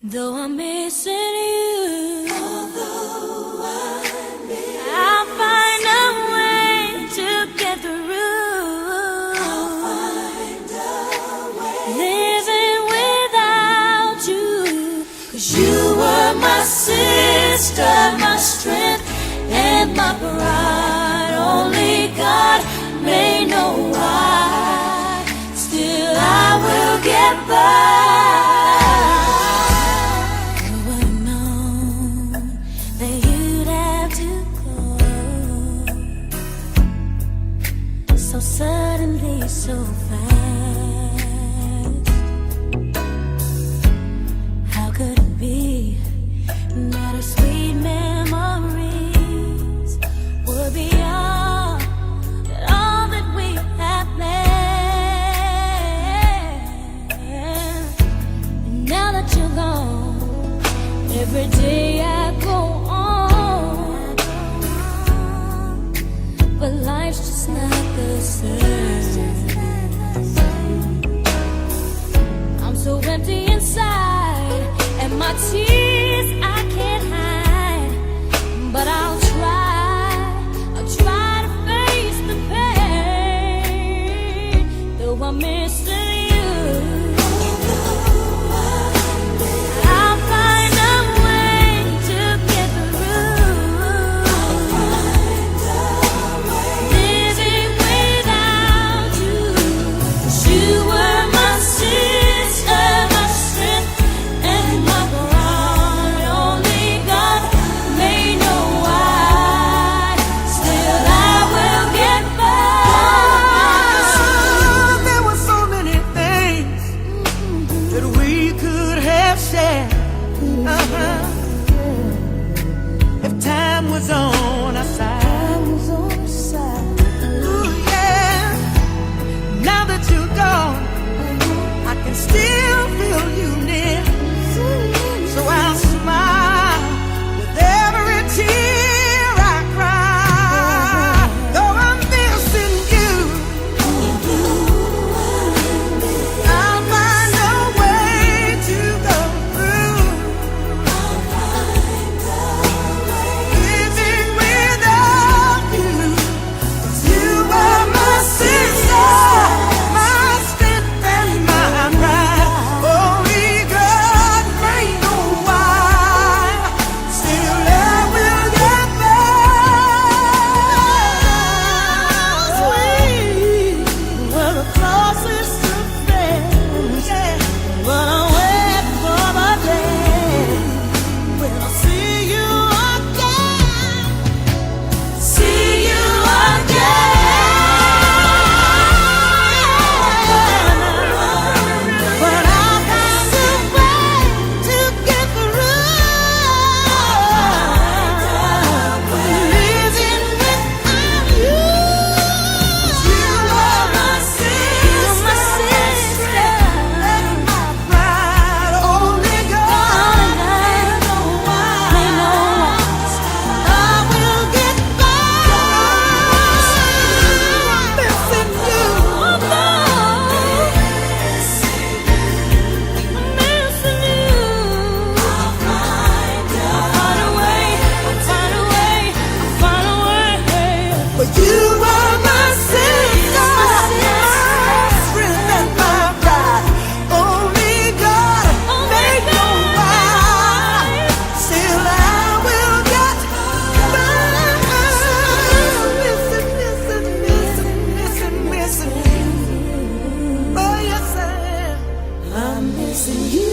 Though I'm missing you, I'll find a way to get through. Living without you, 'cause you were my sister, my strength, and my pride. Only God may know why. Still I will get by. So suddenly, so fast. How could it be that our sweet memories were beyond all that we had planned? And now that you're gone, every day I go on, but life's just not the same. I'm so empty inside, and my tears I can't hide. But I'll try to face the pain. Though I'm missing you, I'll find a way to get through. Living without you, 'cause you were my sister, my strength, and my pride. Only God may know why. Still I will get by. There were so many things that we could have shared. If time was on our side. Ooh, yeah. Now that you're gone, I can still feel you near. So I'll smile with every tear I cry. Though I'm missing you, I'll find a way to go through. Living without you, 'cause you were my sister, my strength, and my pride. Only God may know why. Still I will get by. Sweet were the closest of friends, but I wait for the day when I'll see you again. See you again. But I'll find a way to get through. Living without you, you are my sister, and my pride. Only God may know why. I will get by. Missing you, missing you. I'll find a way, find a way, find a way. But you are my sister, my strength, and my pride. Only God may know why. Still I will get by. Missing, missing, missing, missing, missing you. Oh yes I am. I'm missing you.